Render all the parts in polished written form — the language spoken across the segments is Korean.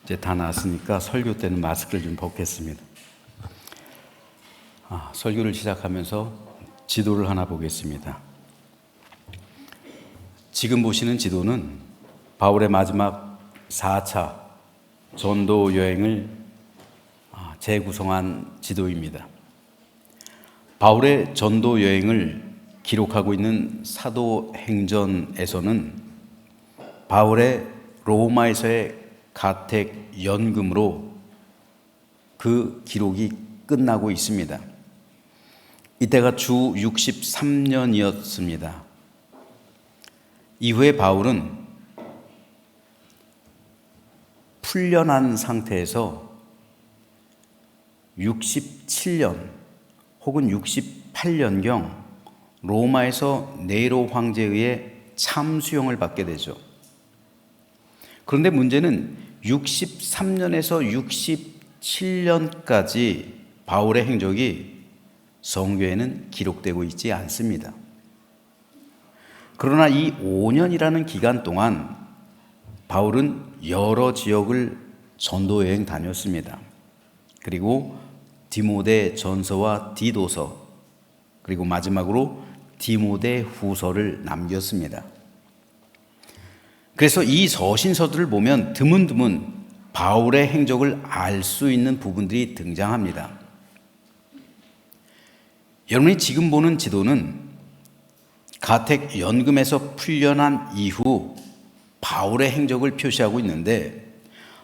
이제 다 나았으니까 설교 때는 마스크를 좀 벗겠습니다. 설교를 시작하면서 지도를 하나 보겠습니다. 지금 보시는 지도는 바울의 마지막 4차 전도 여행을 재구성한 지도입니다. 바울의 전도 여행을 기록하고 있는 사도행전에서는 바울의 로마에서의 가택 연금으로 그 기록이 끝나고 있습니다. 이때가 주 63년이었습니다. 이후에 바울은 풀려난 상태에서 67년 혹은 68년경 로마에서 네로 황제에 의해 참수형을 받게 되죠. 그런데 문제는 63년에서 67년까지 바울의 행적이 성경에는 기록되고 있지 않습니다. 그러나 이 5년이라는 기간 동안 바울은 여러 지역을 전도 여행 다녔습니다. 그리고 디모데 전서와 디도서, 그리고 마지막으로 디모데 후서를 남겼습니다. 그래서 이 서신서들을 보면 드문드문 바울의 행적을 알 수 있는 부분들이 등장합니다. 여러분이 지금 보는 지도는 가택 연금에서 풀려난 이후 바울의 행적을 표시하고 있는데,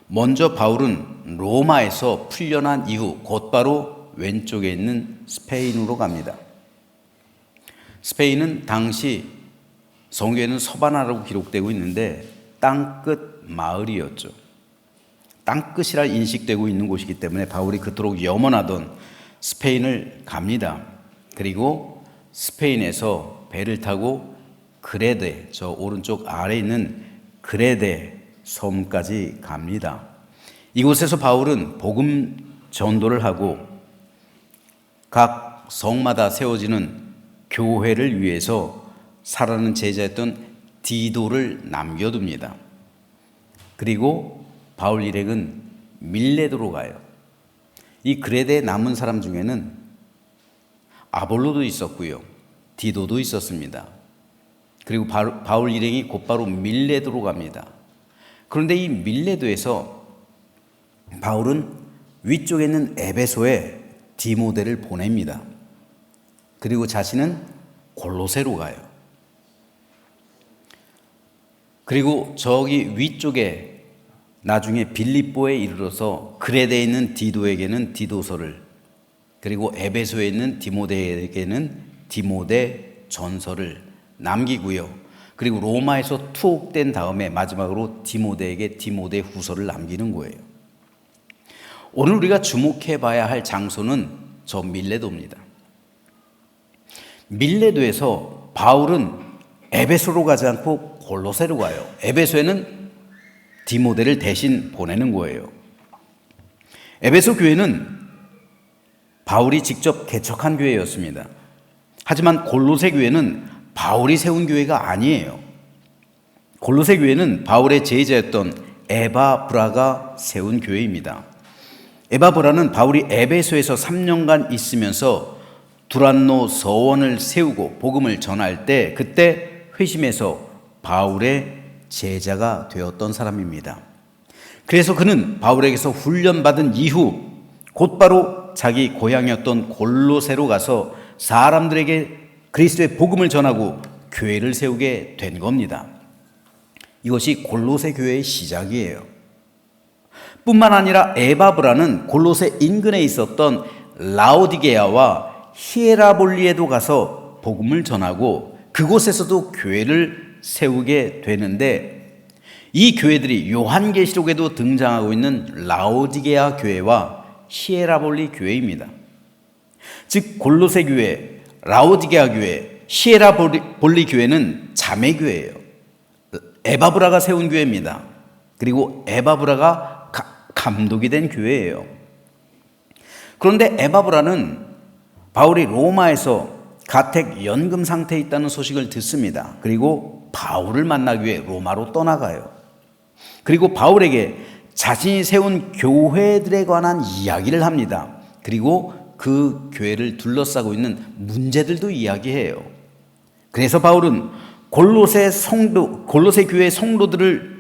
먼저 바울은 로마에서 풀려난 이후 곧바로 왼쪽에 있는 스페인으로 갑니다. 스페인은 당시 성경에는 서바나라고 기록되고 있는데 땅끝 마을이었죠. 땅끝이라 인식되고 있는 곳이기 때문에 바울이 그토록 염원하던 스페인을 갑니다. 그리고 스페인에서 배를 타고 그레데, 저 오른쪽 아래에 있는 그레데 섬까지 갑니다. 이곳에서 바울은 복음 전도를 하고 각 성마다 세워지는 교회를 위해서 살아가는 제자였던 디도를 남겨둡니다. 그리고 바울 일행은 밀레도로 가요. 이 그레데에 남은 사람 중에는 아볼로도 있었고요, 디도도 있었습니다. 그리고 바울 일행이 곧바로 밀레도로 갑니다. 그런데 이 밀레도에서 바울은 위쪽에 있는 에베소에 디모데를 보냅니다. 그리고 자신은 골로새로 가요. 그리고 저기 위쪽에 나중에 빌립보에 이르러서 그레데에 있는 디도에게는 디도서를, 그리고 에베소에 있는 디모데에게는 디모데 전서를 남기고요. 그리고 로마에서 투옥된 다음에 마지막으로 디모데에게 디모데 후서를 남기는 거예요. 오늘 우리가 주목해 봐야 할 장소는 저 밀레도입니다. 밀레도에서 바울은 에베소로 가지 않고 골로새로 가요. 에베소에는 디모데를 대신 보내는 거예요. 에베소 교회는 바울이 직접 개척한 교회였습니다. 하지만 골로새 교회는 바울이 세운 교회가 아니에요. 골로새 교회는 바울의 제자였던 에바브라가 세운 교회입니다. 에바브라는 바울이 에베소에서 3년간 있으면서 두란노 서원을 세우고 복음을 전할 때 그때 회심해서 바울의 제자가 되었던 사람입니다. 그래서 그는 바울에게서 훈련받은 이후 곧바로 자기 고향이었던 골로새로 가서 사람들에게 그리스도의 복음을 전하고 교회를 세우게 된 겁니다. 이것이 골로새 교회의 시작이에요. 뿐만 아니라 에바브라는 골로새 인근에 있었던 라오디게아와 히에라볼리에도 가서 복음을 전하고 그곳에서도 교회를 세우게 되는데, 이 교회들이 요한계시록에도 등장하고 있는 라오디게아 교회와 히에라볼리 교회입니다. 즉 골로새 교회, 라오디게아 교회, 히에라볼리 교회는 자매 교회예요. 에바브라가 세운 교회입니다. 그리고 에바브라가 감독이 된 교회예요. 그런데 에바브라는 바울이 로마에서 가택 연금 상태에 있다는 소식을 듣습니다. 그리고 바울을 만나기 위해 로마로 떠나가요. 그리고 바울에게 자신이 세운 교회들에 관한 이야기를 합니다. 그리고 그 교회를 둘러싸고 있는 문제들도 이야기해요. 그래서 바울은 골로새 교회 성도들을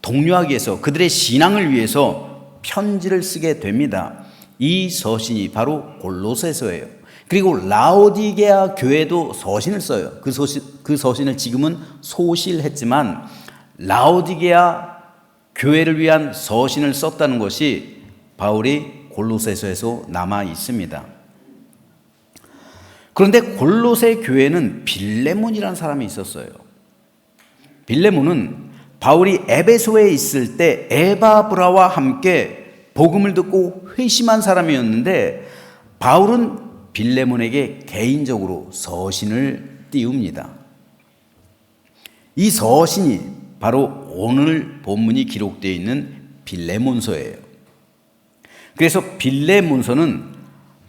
독려하기 위해서, 그들의 신앙을 위해서 편지를 쓰게 됩니다. 이 서신이 바로 골로새서예요. 그리고 라오디게아 교회도 서신을 써요. 그 서신을 지금은 소실했지만 라오디게아 교회를 위한 서신을 썼다는 것이 바울이 골로새서에서 남아 있습니다. 그런데 골로새 교회는 빌레몬이라는 사람이 있었어요. 빌레몬은 바울이 에베소에 있을 때 에바브라와 함께 복음을 듣고 회심한 사람이었는데 바울은 빌레몬에게 개인적으로 서신을 띄웁니다. 이 서신이 바로 오늘 본문이 기록되어 있는 빌레몬서예요. 그래서 빌레몬서는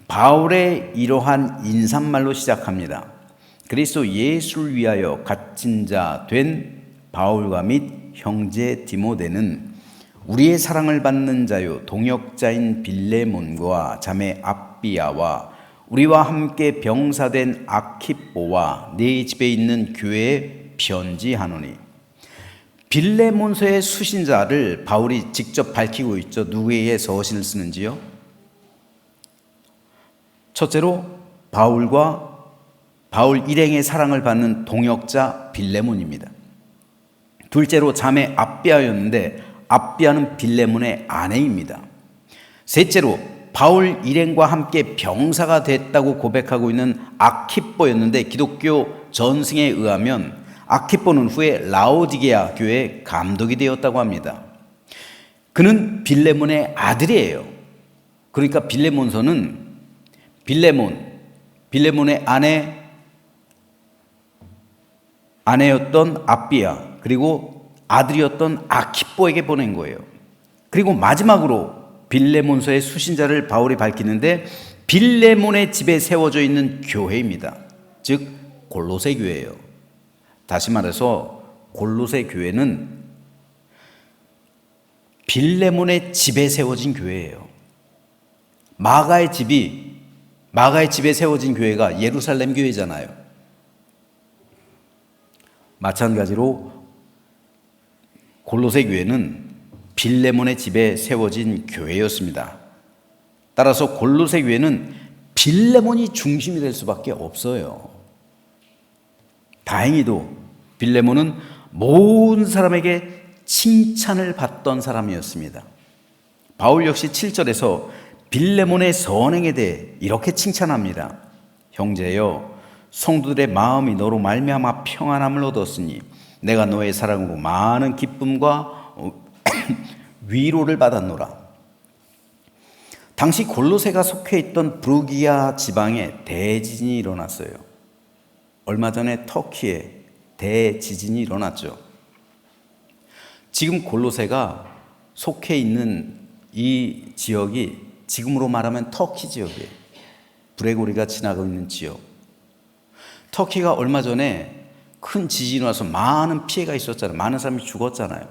바울의 이러한 인사말로 시작합니다. 그리스도 예수를 위하여 갇힌 자 된 바울과 및 형제 디모데는 우리의 사랑을 받는 자요 동역자인 빌레몬과 자매 앞비아와 우리와 함께 병사된 아키뽀와 네 집에 있는 교회에 편지하노니. 빌레몬서의 수신자를 바울이 직접 밝히고 있죠. 누구에게 서신을 쓰는지요? 첫째로 바울 일행의 사랑을 받는 동역자 빌레몬입니다. 둘째로 자매 앞비아였는데 앞비아는 빌레몬의 아내입니다. 셋째로 바울 일행과 함께 병사가 됐다고 고백하고 있는 아키뽀였는데 기독교 전승에 의하면 아키뽀는 후에 라오디게아 교회의 감독이 되었다고 합니다. 그는 빌레몬의 아들이에요. 그러니까 빌레몬서는 빌레몬의 아내였던 앞비아 그리고 아들이었던 아키뽀에게 보낸 거예요. 그리고 마지막으로 빌레몬서의 수신자를 바울이 밝히는데 빌레몬의 집에 세워져 있는 교회입니다. 즉 골로새 교회예요. 다시 말해서 골로새 교회는 빌레몬의 집에 세워진 교회예요. 마가의 집에 세워진 교회가 예루살렘 교회잖아요. 마찬가지로 골로새 교회는 빌레몬의 집에 세워진 교회였습니다. 따라서 골로새 교회는 빌레몬이 중심이 될 수밖에 없어요. 다행히도 빌레몬은 모든 사람에게 칭찬을 받던 사람이었습니다. 바울 역시 7절에서 빌레몬의 선행에 대해 이렇게 칭찬합니다. 형제여, 성도들의 마음이 너로 말미암아 평안함을 얻었으니 내가 너의 사랑으로 많은 기쁨과 위로를 받았노라. 당시 골로새가 속해 있던 브루기아 지방에 대지진이 일어났어요. 얼마 전에 터키에 대지진이 일어났죠. 지금 골로새가 속해 있는 이 지역이 지금으로 말하면 터키 지역이에요. 브레고리가 지나고 있는 지역. 터키가 얼마 전에 큰 지진이 와서 많은 피해가 있었잖아요. 많은 사람이 죽었잖아요.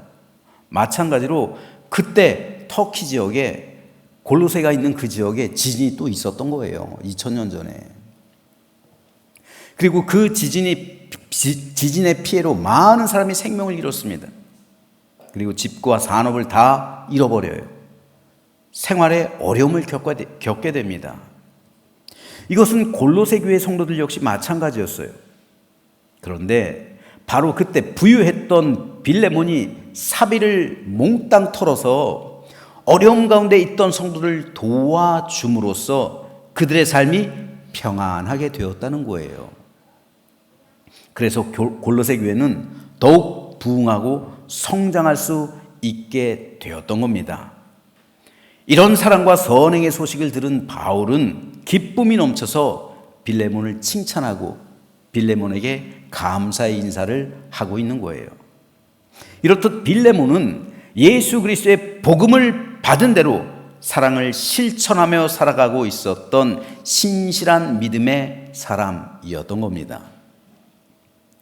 마찬가지로 그때 터키 지역에 골로새가 있는 그 지역에 지진이 또 있었던 거예요. 2000년 전에. 그리고 그 지진의 피해로 많은 사람이 생명을 잃었습니다. 그리고 집과 산업을 다 잃어버려요. 생활에 어려움을 겪게 됩니다. 이것은 골로새 교회 성도들 역시 마찬가지였어요. 그런데 바로 그때 부유했던 빌레몬이 사비를 몽땅 털어서 어려움 가운데 있던 성도를 도와줌으로써 그들의 삶이 평안하게 되었다는 거예요. 그래서 골로새 교회는 더욱 부흥하고 성장할 수 있게 되었던 겁니다. 이런 사랑과 선행의 소식을 들은 바울은 기쁨이 넘쳐서 빌레몬을 칭찬하고 빌레몬에게 감사의 인사를 하고 있는 거예요. 이렇듯 빌레몬은 예수 그리스도의 복음을 받은 대로 사랑을 실천하며 살아가고 있었던 신실한 믿음의 사람이었던 겁니다.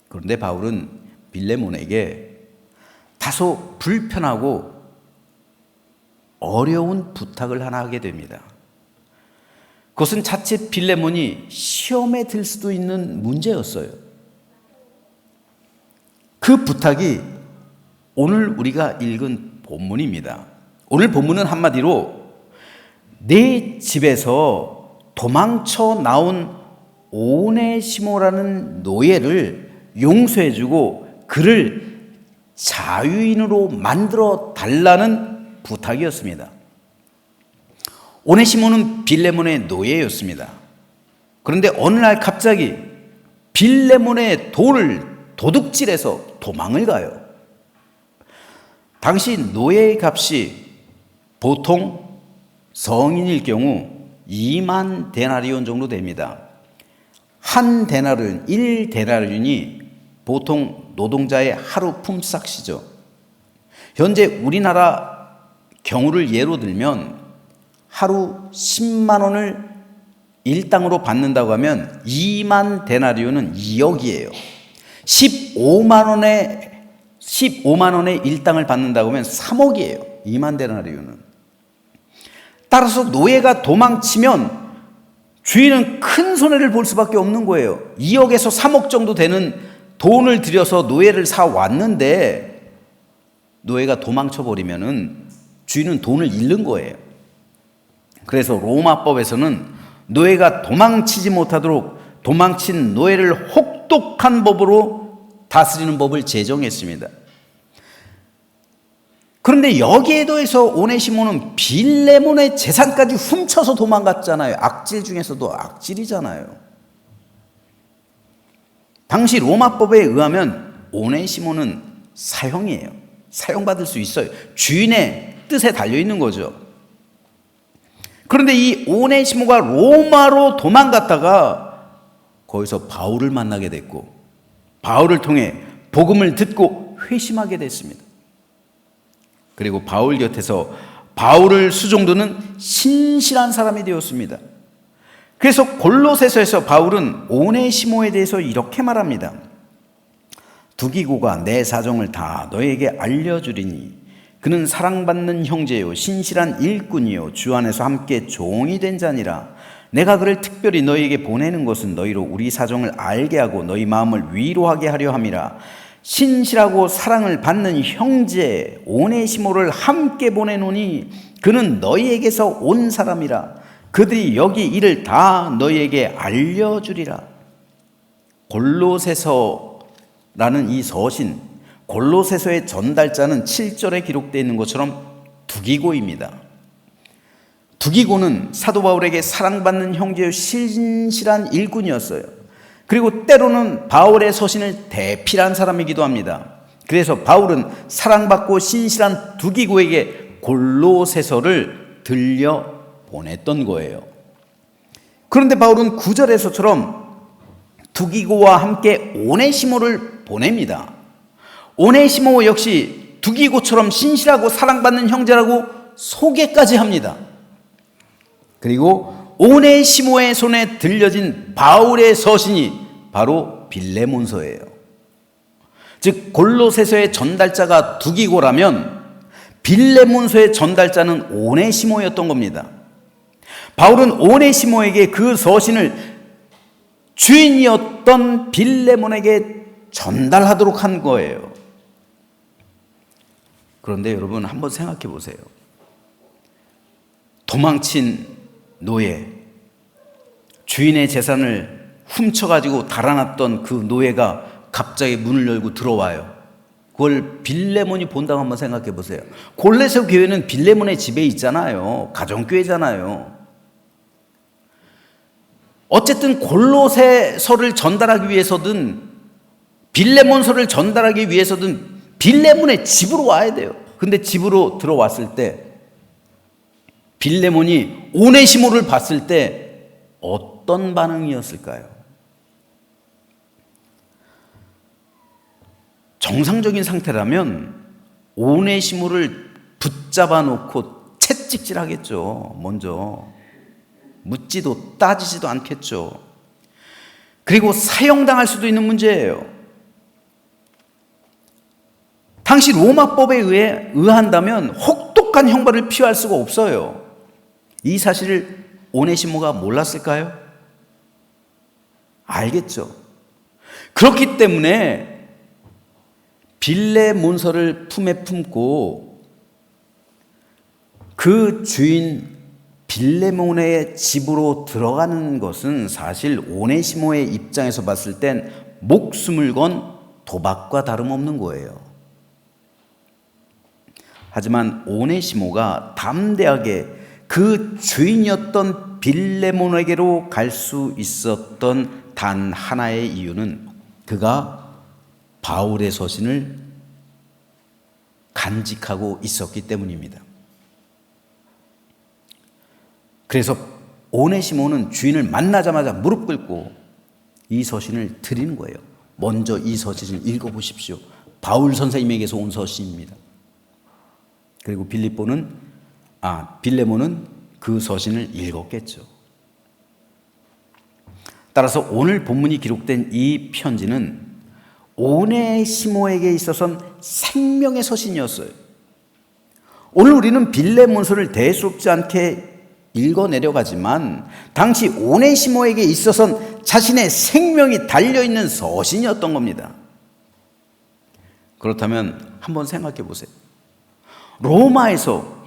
그런데 바울은 빌레몬에게 다소 불편하고 어려운 부탁을 하나 하게 됩니다. 그것은 자칫 빌레몬이 시험에 들 수도 있는 문제였어요. 그 부탁이 오늘 우리가 읽은 본문입니다. 오늘 본문은 한마디로 내 집에서 도망쳐 나온 오네시모라는 노예를 용서해주고 그를 자유인으로 만들어 달라는 부탁이었습니다. 오네시모는 빌레몬의 노예였습니다. 그런데 어느 날 갑자기 빌레몬의 돈을 도둑질해서 도망을 가요. 당시 노예의 값이 보통 성인일 경우 2만 데나리온 정도 됩니다. 한 데나리온, 1데나리온이 보통 노동자의 하루 품삯이죠. 현재 우리나라 경우를 예로 들면 하루 10만 원을 일당으로 받는다고 하면 2만 데나리온은 2억이에요. 15만 원의 일당을 받는다고 하면 3억이에요. 2만 데나리온은. 따라서 노예가 도망치면 주인은 큰 손해를 볼 수밖에 없는 거예요. 2억에서 3억 정도 되는 돈을 들여서 노예를 사왔는데 노예가 도망쳐버리면은 주인은 돈을 잃는 거예요. 그래서 로마법에서는 노예가 도망치지 못하도록 도망친 노예를 혹독한 법으로 다스리는 법을 제정했습니다. 그런데 여기에 더해서 오네시모는 빌레몬의 재산까지 훔쳐서 도망갔잖아요. 악질 중에서도 악질이잖아요. 당시 로마법에 의하면 오네시모는 사형이에요. 사형받을 수 있어요. 주인의 뜻에 달려있는 거죠. 그런데 이 오네시모가 로마로 도망갔다가 거기서 바울을 만나게 됐고 바울을 통해 복음을 듣고 회심하게 됐습니다. 그리고 바울 곁에서 바울을 수종도는 신실한 사람이 되었습니다. 그래서 골로새서에서 바울은 오네시모에 대해서 이렇게 말합니다. 두기고가 내 사정을 다 너에게 알려주리니 그는 사랑받는 형제요 신실한 일꾼이요 주 안에서 함께 종이 된 자니라. 내가 그를 특별히 너희에게 보내는 것은 너희로 우리 사정을 알게 하고 너희 마음을 위로하게 하려 함이라. 신실하고 사랑을 받는 형제 오네시모를 함께 보내노니 그는 너희에게서 온 사람이라. 그들이 여기 일을 다 너희에게 알려주리라. 골로새서라는 이 서신, 골로새서의 전달자는 7절에 기록되어 있는 것처럼 두기고입니다. 두기고는 사도 바울에게 사랑받는 형제의 신실한 일꾼이었어요. 그리고 때로는 바울의 서신을 대필한 사람이기도 합니다. 그래서 바울은 사랑받고 신실한 두기고에게 골로새서를 들려 보냈던 거예요. 그런데 바울은 9절에서처럼 두기고와 함께 오네시모를 보냅니다. 오네시모 역시 두기고처럼 신실하고 사랑받는 형제라고 소개까지 합니다. 그리고 오네시모의 손에 들려진 바울의 서신이 바로 빌레몬서예요. 즉 골로새서의 전달자가 두기고라면 빌레몬서의 전달자는 오네시모였던 겁니다. 바울은 오네시모에게 그 서신을 주인이었던 빌레몬에게 전달하도록 한 거예요. 그런데 여러분 한번 생각해 보세요. 도망친 노예, 주인의 재산을 훔쳐가지고 달아났던 그 노예가 갑자기 문을 열고 들어와요. 그걸 빌레몬이 본다고 한번 생각해 보세요. 골로새 교회는 빌레몬의 집에 있잖아요. 가정교회잖아요. 어쨌든 골로새서를 전달하기 위해서든 빌레몬서를 전달하기 위해서든 빌레몬의 집으로 와야 돼요. 근데 집으로 들어왔을 때 빌레몬이 오네시모를 봤을 때 어떤 반응이었을까요? 정상적인 상태라면 오네시모를 붙잡아 놓고 채찍질 하겠죠. 먼저 묻지도 따지지도 않겠죠. 그리고 사형당할 수도 있는 문제예요. 당시 로마법에 의한다면 혹독한 혹독한 형벌을 피할 수가 없어요. 이 사실을 오네시모가 몰랐을까요? 알겠죠. 그렇기 때문에 빌레몬서를 품에 품고 그 주인 빌레몬의 집으로 들어가는 것은 사실 오네시모의 입장에서 봤을 땐 목숨을 건 도박과 다름없는 거예요. 하지만 오네시모가 담대하게 그 주인이었던 빌레몬에게로 갈 수 있었던 단 하나의 이유는 그가 바울의 서신을 간직하고 있었기 때문입니다. 그래서 오네시모는 주인을 만나자마자 무릎 꿇고 이 서신을 드리는 거예요. 먼저 이 서신을 읽어보십시오. 바울 선생님에게서 온 서신입니다. 그리고 빌레몬은 그 서신을 읽었겠죠. 따라서 오늘 본문이 기록된 이 편지는 오네시모에게 있어서는 생명의 서신이었어요. 오늘 우리는 빌레몬서를 대수롭지 않게 읽어내려가지만 당시 오네시모에게 있어서는 자신의 생명이 달려있는 서신이었던 겁니다. 그렇다면 한번 생각해 보세요. 로마에서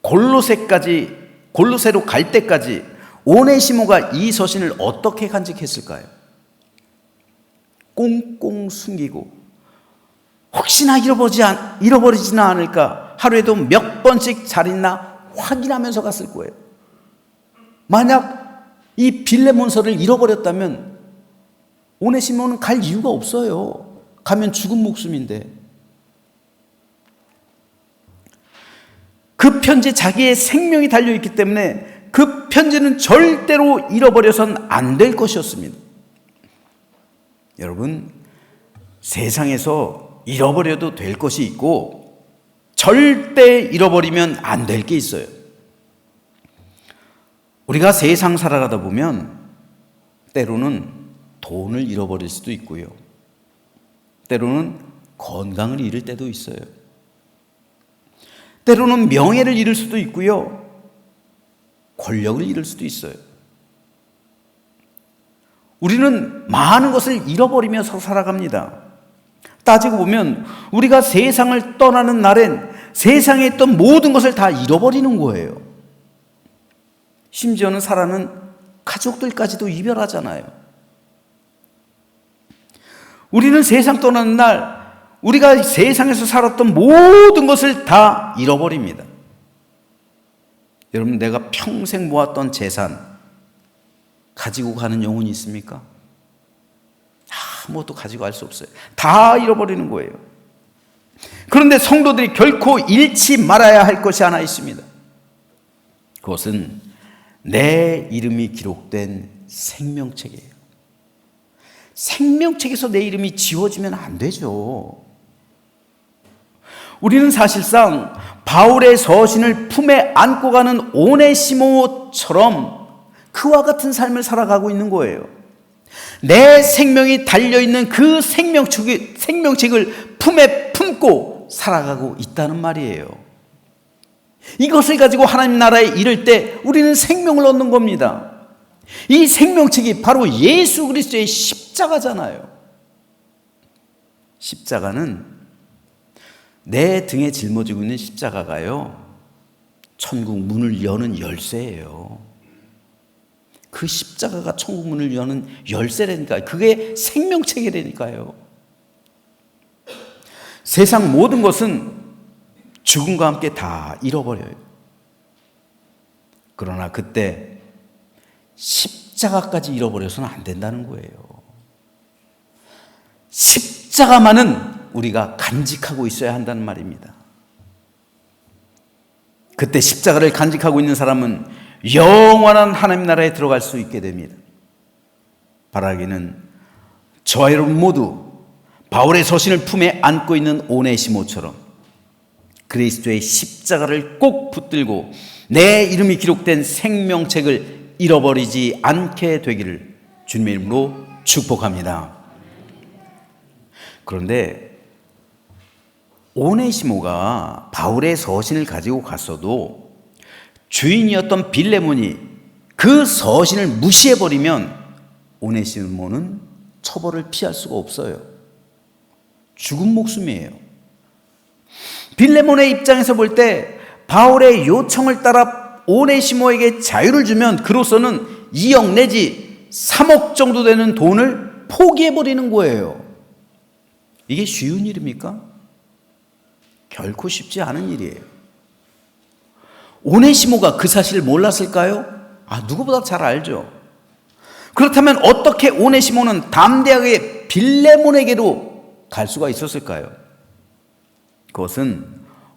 골로새로 갈 때까지 오네시모가 이 서신을 어떻게 간직했을까요? 꽁꽁 숨기고 혹시나 잃어버리지는 않을까 하루에도 몇 번씩 잘 있나 확인하면서 갔을 거예요. 만약 이 빌레몬서를 잃어버렸다면 오네시모는 갈 이유가 없어요. 가면 죽은 목숨인데. 그 편지에 자기의 생명이 달려있기 때문에 그 편지는 절대로 잃어버려서는 안 될 것이었습니다. 여러분, 세상에서 잃어버려도 될 것이 있고 절대 잃어버리면 안 될 게 있어요. 우리가 세상 살아가다 보면 때로는 돈을 잃어버릴 수도 있고요. 때로는 건강을 잃을 때도 있어요. 때로는 명예를 잃을 수도 있고요. 권력을 잃을 수도 있어요. 우리는 많은 것을 잃어버리면서 살아갑니다. 따지고 보면 우리가 세상을 떠나는 날엔 세상에 있던 모든 것을 다 잃어버리는 거예요. 심지어는 사람은 가족들까지도 이별하잖아요. 우리는 세상 떠나는 날 우리가 세상에서 살았던 모든 것을 다 잃어버립니다. 여러분, 내가 평생 모았던 재산 가지고 가는 영혼이 있습니까? 아무것도 가지고 갈 수 없어요. 다 잃어버리는 거예요. 그런데 성도들이 결코 잃지 말아야 할 것이 하나 있습니다. 그것은 내 이름이 기록된 생명책이에요. 생명책에서 내 이름이 지워지면 안 되죠. 우리는 사실상 바울의 서신을 품에 안고 가는 오네시모처럼 그와 같은 삶을 살아가고 있는 거예요. 내 생명이 달려있는 그 생명책을 품에 품고 살아가고 있다는 말이에요. 이것을 가지고 하나님 나라에 이를 때 우리는 생명을 얻는 겁니다. 이 생명책이 바로 예수 그리스도의 십자가잖아요. 십자가는 내 등에 짊어지고 있는 십자가가요, 천국 문을 여는 열쇠예요. 그 십자가가 천국 문을 여는 열쇠라니까요. 그게 생명책이라니까요. 세상 모든 것은 죽음과 함께 다 잃어버려요. 그러나 그때 십자가까지 잃어버려서는 안 된다는 거예요. 십자가만은 우리가 간직하고 있어야 한다는 말입니다. 그때 십자가를 간직하고 있는 사람은 영원한 하나님 나라에 들어갈 수 있게 됩니다. 바라기는 저와 여러분 모두 바울의 서신을 품에 안고 있는 오네시모처럼 그리스도의 십자가를 꼭 붙들고 내 이름이 기록된 생명책을 잃어버리지 않게 되기를 주님의 이름으로 축복합니다. 그런데 오네시모가 바울의 서신을 가지고 갔어도 주인이었던 빌레몬이 그 서신을 무시해버리면 오네시모는 처벌을 피할 수가 없어요. 죽은 목숨이에요. 빌레몬의 입장에서 볼 때 바울의 요청을 따라 오네시모에게 자유를 주면 그로서는 2억 내지 3억 정도 되는 돈을 포기해버리는 거예요. 이게 쉬운 일입니까? 결코 쉽지 않은 일이에요. 오네시모가 그 사실을 몰랐을까요? 누구보다 잘 알죠. 그렇다면 어떻게 오네시모는 담대하게 빌레몬에게로 갈 수가 있었을까요? 그것은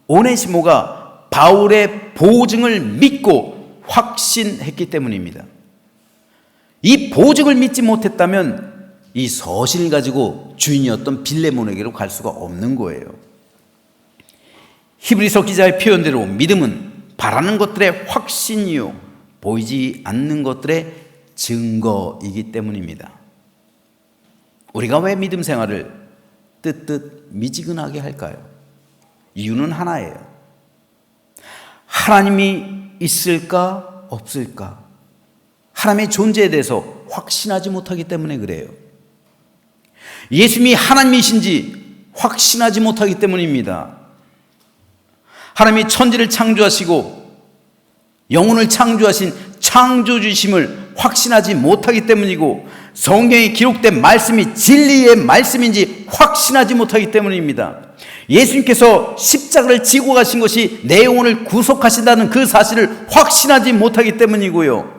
오네시모가 바울의 보증을 믿고 확신했기 때문입니다. 이 보증을 믿지 못했다면 이 서신을 가지고 주인이었던 빌레몬에게로 갈 수가 없는 거예요. 히브리서 기자의 표현대로 믿음은 바라는 것들의 확신이요 보이지 않는 것들의 증거이기 때문입니다. 우리가 왜 믿음 생활을 뜨뜻 미지근하게 할까요? 이유는 하나예요. 하나님이 있을까 없을까? 하나님의 존재에 대해서 확신하지 못하기 때문에 그래요. 예수님이 하나님이신지 확신하지 못하기 때문입니다. 하나님이 천지를 창조하시고 영혼을 창조하신 창조주심을 확신하지 못하기 때문이고 성경에 기록된 말씀이 진리의 말씀인지 확신하지 못하기 때문입니다. 예수님께서 십자가를 지고 가신 것이 내 영혼을 구속하신다는 그 사실을 확신하지 못하기 때문이고요.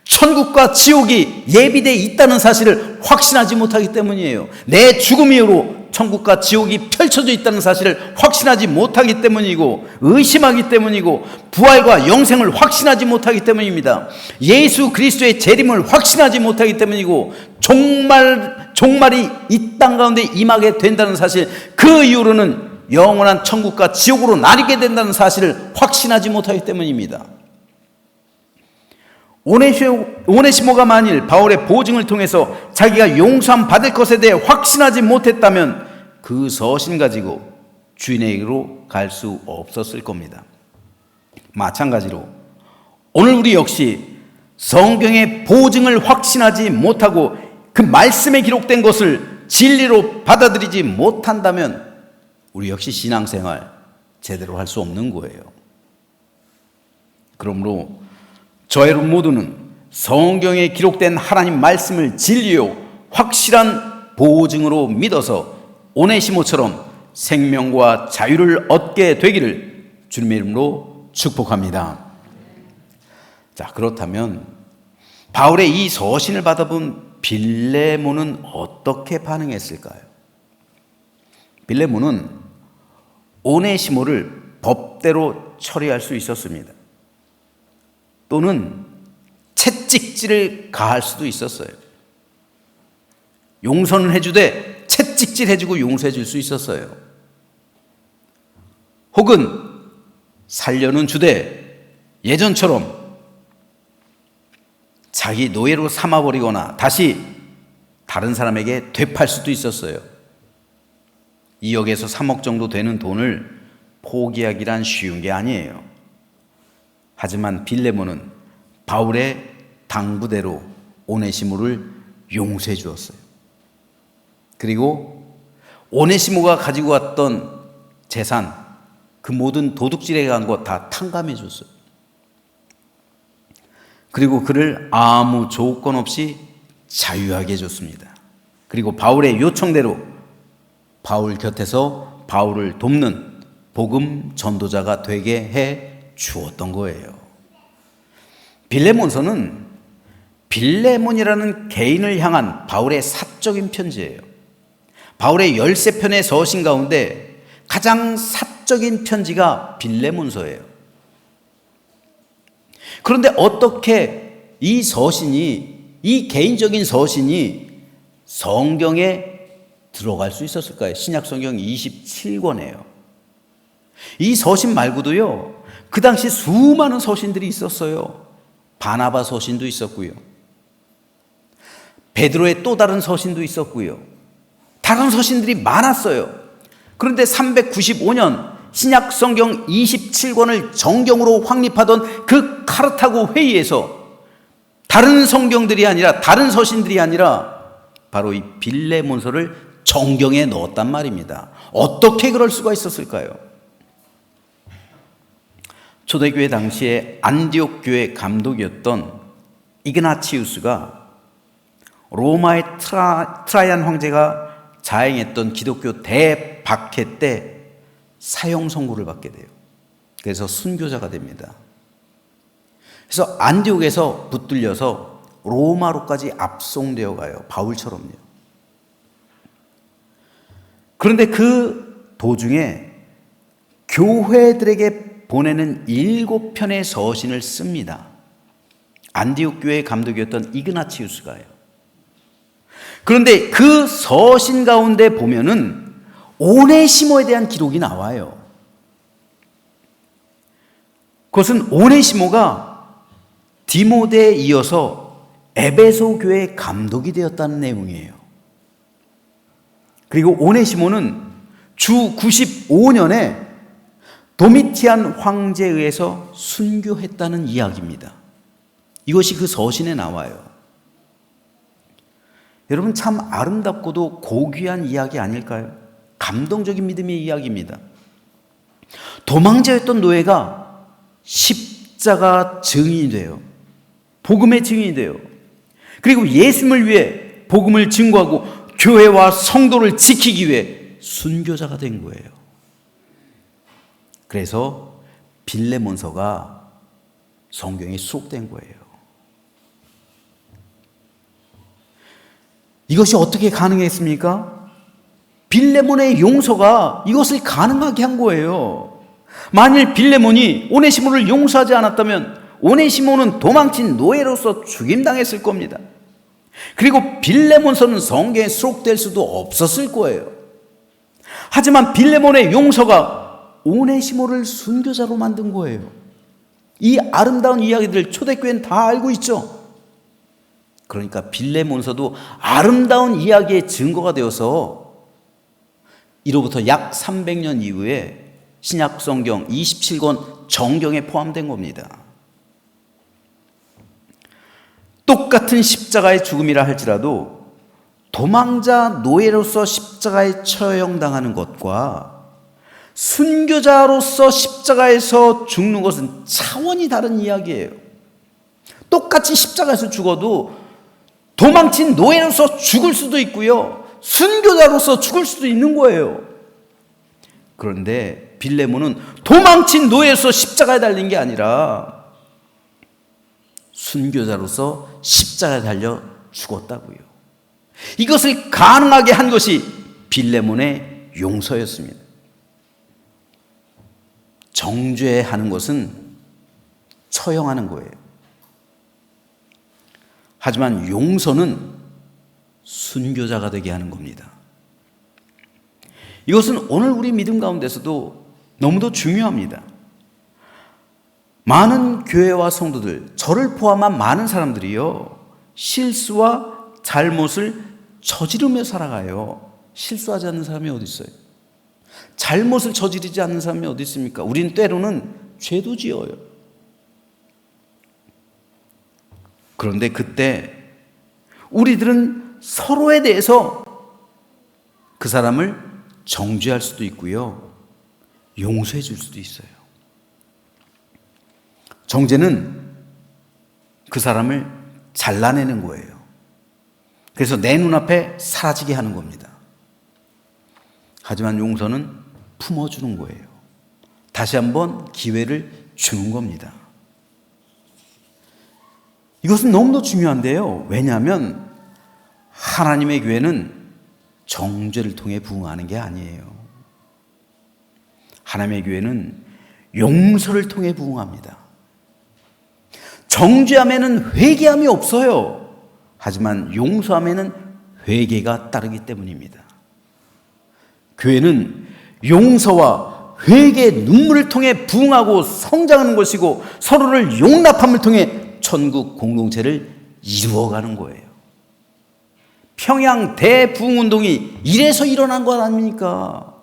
천국과 지옥이 예비되어 있다는 사실을 확신하지 못하기 때문이에요. 내 죽음 이후로 천국과 지옥이 펼쳐져 있다는 사실을 확신하지 못하기 때문이고 의심하기 때문이고 부활과 영생을 확신하지 못하기 때문입니다. 예수 그리스도의 재림을 확신하지 못하기 때문이고 종말이 이 땅 가운데 임하게 된다는 사실, 그 이후로는 영원한 천국과 지옥으로 나뉘게 된다는 사실을 확신하지 못하기 때문입니다. 오네시모가 만일 바울의 보증을 통해서 자기가 용서함 받을 것에 대해 확신하지 못했다면 그 서신 가지고 주인에게로 갈 수 없었을 겁니다. 마찬가지로 오늘 우리 역시 성경의 보증을 확신하지 못하고 그 말씀에 기록된 것을 진리로 받아들이지 못한다면 우리 역시 신앙생활 제대로 할 수 없는 거예요. 그러므로 저와 여러분 모두는 성경에 기록된 하나님 말씀을 진리요 확실한 보증으로 믿어서 오네시모처럼 생명과 자유를 얻게 되기를 주님의 이름으로 축복합니다. 자, 그렇다면 바울의 이 서신을 받아본 빌레몬은 어떻게 반응했을까요? 빌레몬은 오네시모를 법대로 처리할 수 있었습니다. 또는 채찍질을 가할 수도 있었어요. 용서는 해주되 채찍질 해주고 용서해 줄 수 있었어요. 혹은 살려는 주되 예전처럼 자기 노예로 삼아버리거나 다시 다른 사람에게 되팔 수도 있었어요. 2억에서 3억 정도 되는 돈을 포기하기란 쉬운 게 아니에요. 하지만 빌레몬은 바울의 당부대로 오네시모를 용서해 주었어요. 그리고 오네시모가 가지고 왔던 재산, 그 모든 도둑질에 간 거 다 탕감해 줬어요. 그리고 그를 아무 조건 없이 자유하게 해줬습니다. 그리고 바울의 요청대로 바울 곁에서 바울을 돕는 복음 전도자가 되게 해 주었던 거예요. 빌레몬서는 빌레몬이라는 개인을 향한 바울의 사적인 편지예요. 바울의 13편의 서신 가운데 가장 사적인 편지가 빌레몬서예요. 그런데 어떻게 이 서신이, 이 개인적인 서신이 성경에 들어갈 수 있었을까요? 신약 성경 27권이에요. 이 서신 말고도요, 그 당시 수많은 서신들이 있었어요. 바나바 서신도 있었고요. 베드로의 또 다른 서신도 있었고요. 다른 서신들이 많았어요. 그런데 395년 신약 성경 27권을 정경으로 확립하던 그 카르타고 회의에서 다른 성경들이 아니라, 다른 서신들이 아니라 바로 이 빌레몬서를 정경에 넣었단 말입니다. 어떻게 그럴 수가 있었을까요? 초대교회 당시에 안디옥 교회 감독이었던 이그나치우스가 로마의 트라이안 황제가 자행했던 기독교 대박해 때 사형 선고를 받게 돼요. 그래서 순교자가 됩니다. 그래서 안디옥에서 붙들려서 로마로까지 압송되어 가요. 바울처럼요. 그런데 그 도중에 교회들에게 보내는 7편의 서신을 씁니다. 안디옥 교회 감독이었던 이그나치우스가요. 그런데 그 서신 가운데 보면은 오네시모에 대한 기록이 나와요. 그것은 오네시모가 디모데에 이어서 에베소 교회 감독이 되었다는 내용이에요. 그리고 오네시모는 주 95년에 도미티안 황제에 의해서 순교했다는 이야기입니다. 이것이 그 서신에 나와요. 여러분, 참 아름답고도 고귀한 이야기 아닐까요? 감동적인 믿음의 이야기입니다. 도망자였던 노예가 십자가 증인이 돼요. 복음의 증인이 돼요. 그리고 예수님을 위해 복음을 증거하고 교회와 성도를 지키기 위해 순교자가 된 거예요. 그래서 빌레몬서가 성경에 수록된 거예요. 이것이 어떻게 가능했습니까? 빌레몬의 용서가 이것을 가능하게 한 거예요. 만일 빌레몬이 오네시모를 용서하지 않았다면 오네시모는 도망친 노예로서 죽임당했을 겁니다. 그리고 빌레몬서는 성경에 수록될 수도 없었을 거예요. 하지만 빌레몬의 용서가 오네시모를 순교자로 만든 거예요. 이 아름다운 이야기들 초대교회는 다 알고 있죠. 그러니까 빌레몬서도 아름다운 이야기의 증거가 되어서 이로부터 약 300년 이후에 신약 성경 27권 정경에 포함된 겁니다. 똑같은 십자가의 죽음이라 할지라도 도망자 노예로서 십자가에 처형당하는 것과 순교자로서 십자가에서 죽는 것은 차원이 다른 이야기예요. 똑같이 십자가에서 죽어도 도망친 노예로서 죽을 수도 있고요, 순교자로서 죽을 수도 있는 거예요. 그런데 빌레몬은 도망친 노예로서 십자가에 달린 게 아니라 순교자로서 십자가에 달려 죽었다고요. 이것을 가능하게 한 것이 빌레몬의 용서였습니다. 정죄하는 것은 처형하는 거예요. 하지만 용서는 순교자가 되게 하는 겁니다. 이것은 오늘 우리 믿음 가운데서도 너무도 중요합니다. 많은 교회와 성도들, 저를 포함한 많은 사람들이요, 실수와 잘못을 저지르며 살아가요. 실수하지 않는 사람이 어디 있어요? 잘못을 저지르지 않는 사람이 어디 있습니까? 우리는 때로는 죄도 지어요. 그런데 그때 우리들은 서로에 대해서 그 사람을 정죄할 수도 있고요, 용서해 줄 수도 있어요. 정죄는 그 사람을 잘라내는 거예요. 그래서 내 눈앞에 사라지게 하는 겁니다. 하지만 용서는 품어주는 거예요. 다시 한번 기회를 주는 겁니다. 이것은 너무도 중요한데요. 왜냐하면 하나님의 교회는 정죄를 통해 부흥하는 게 아니에요. 하나님의 교회는 용서를 통해 부흥합니다. 정죄함에는 회개함이 없어요. 하지만 용서함에는 회개가 따르기 때문입니다. 교회는 용서와 회개의 눈물을 통해 부흥하고 성장하는 것이고, 서로를 용납함을 통해 천국 공동체를 이루어가는 거예요. 평양 대부흥운동이 이래서 일어난 것 아닙니까?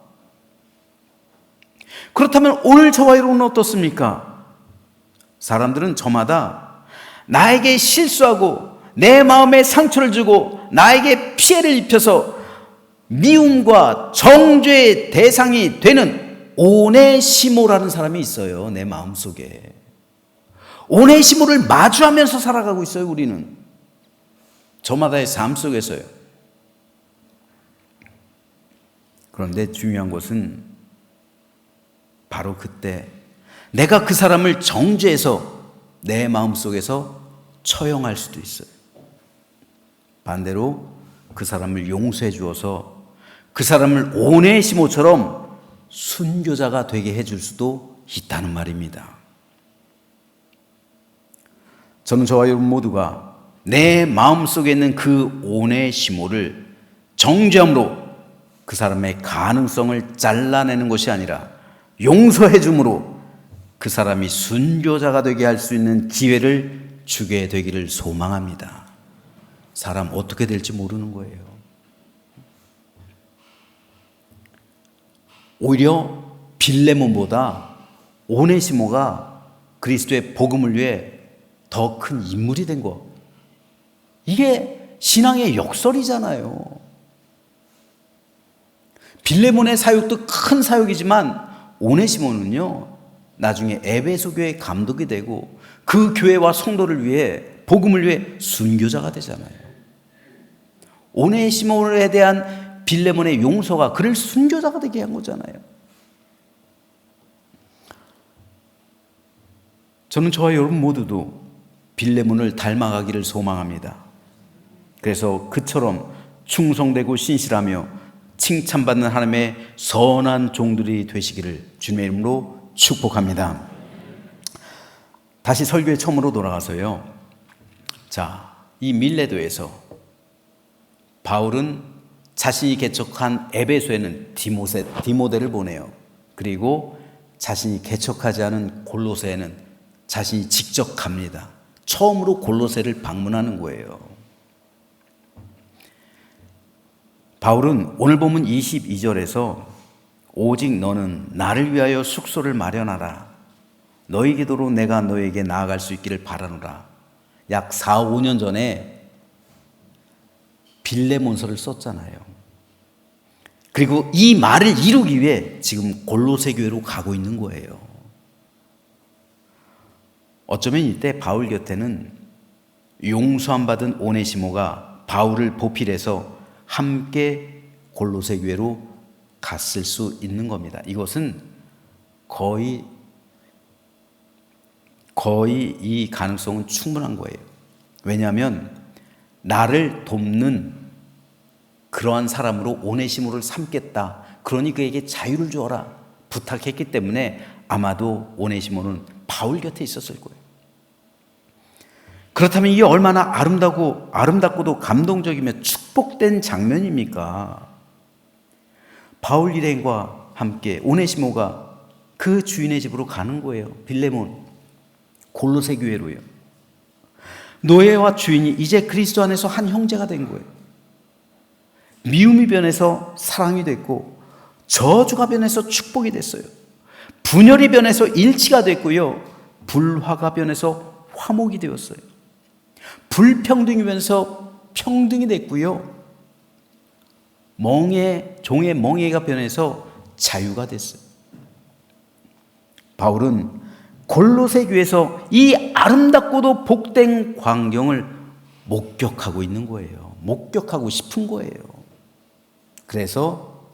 그렇다면 오늘 저와 여러분은 어떻습니까? 사람들은 저마다 나에게 실수하고 내 마음에 상처를 주고 나에게 피해를 입혀서 미움과 정죄의 대상이 되는 오네시모라는 사람이 있어요. 내 마음속에. 오네시모를 마주하면서 살아가고 있어요. 우리는 저마다의 삶 속에서요. 그런데 중요한 것은 바로 그때 내가 그 사람을 정죄해서 내 마음속에서 처형할 수도 있어요. 반대로 그 사람을 용서해 주어서 그 사람을 오네시모처럼 순교자가 되게 해줄 수도 있다는 말입니다. 저는 저와 여러분 모두가 내 마음속에 있는 그 오네시모를 정죄함으로 그 사람의 가능성을 잘라내는 것이 아니라 용서해 줌으로 그 사람이 순교자가 되게 할 수 있는 기회를 주게 되기를 소망합니다. 사람 어떻게 될지 모르는 거예요. 오히려 빌레몬보다 오네시모가 그리스도의 복음을 위해 더 큰 인물이 된 거. 이게 신앙의 역설이잖아요. 빌레몬의 사역도 큰 사역이지만 오네시모는요, 나중에 에베소 교회의 감독이 되고 그 교회와 성도를 위해 복음을 위해 순교자가 되잖아요. 오네시모에 대한 빌레몬의 용서가 그를 순교자가 되게 한 거잖아요. 저는 저와 여러분 모두도 빌레몬을 닮아가기를 소망합니다. 그래서 그처럼 충성되고 신실하며 칭찬받는 하나님의 선한 종들이 되시기를 주님의 이름으로 축복합니다. 다시 설교에 처음으로 돌아가서요. 자, 이 밀레도에서 바울은 자신이 개척한 에베소에는 디모데를 보내요. 그리고 자신이 개척하지 않은 골로새에는 자신이 직접 갑니다. 처음으로 골로새를 방문하는 거예요. 바울은 오늘 본문 22절에서 오직 너는 나를 위하여 숙소를 마련하라. 너희 기도로 내가 너에게 나아갈 수 있기를 바라노라. 약 4, 5년 전에 빌레몬서를 썼잖아요. 그리고 이 말을 이루기 위해 지금 골로새 교회로 가고 있는 거예요. 어쩌면 이때 바울 곁에는 용서 안 받은 오네시모가 바울을 보필해서 함께 골로새 교회로 갔을 수 있는 겁니다. 이것은 거의 이 가능성은 충분한 거예요. 왜냐하면 나를 돕는 그러한 사람으로 오네시모를 삼겠다. 그러니 그에게 자유를 주어라 부탁했기 때문에 아마도 오네시모는 바울 곁에 있었을 거예요. 그렇다면 이게 얼마나 아름답고도 감동적이며 축복된 장면입니까? 바울 일행과 함께 오네시모가 그 주인의 집으로 가는 거예요. 빌레몬, 골로새 교회로요. 노예와 주인이 이제 그리스도 안에서 한 형제가 된 거예요. 미움이 변해서 사랑이 됐고, 저주가 변해서 축복이 됐어요. 분열이 변해서 일치가 됐고요. 불화가 변해서 화목이 되었어요. 불평등이 변해서 평등이 됐고요. 종의 멍에가 변해서 자유가 됐어요. 바울은 골로새 교회에서 이 아름답고도 복된 광경을 목격하고 있는 거예요. 목격하고 싶은 거예요. 그래서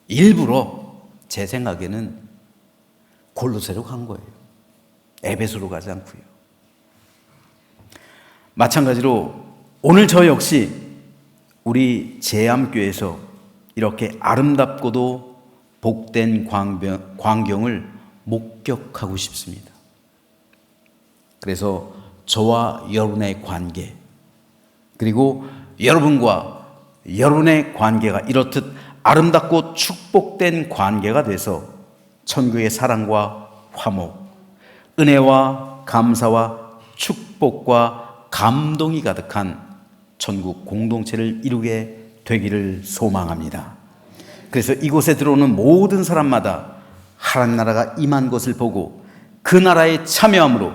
일부러 제 생각에는 골로새로 간 거예요. 에베소로 가지 않고요. 마찬가지로 오늘 저 역시 우리 제암교회에서 이렇게 아름답고도 복된 광경을 목격하고 싶습니다. 그래서 저와 여러분의 관계, 그리고 여러분과 여러분의 관계가 이렇듯 아름답고 축복된 관계가 돼서 천국의 사랑과 화목, 은혜와 감사와 축복과 감동이 가득한 천국 공동체를 이루게 되기를 소망합니다. 그래서 이곳에 들어오는 모든 사람마다 하나님 나라가 임한 것을 보고 그 나라에 참여함으로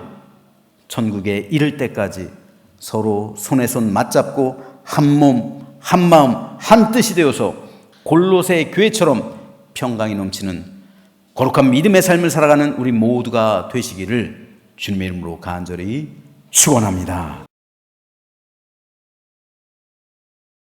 천국에 이를 때까지 서로 손에 손 맞잡고 한 몸, 한 마음, 한 뜻이 되어서 골로새 교회처럼 평강이 넘치는 거룩한 믿음의 삶을 살아가는 우리 모두가 되시기를 주님의 이름으로 간절히 축원합니다.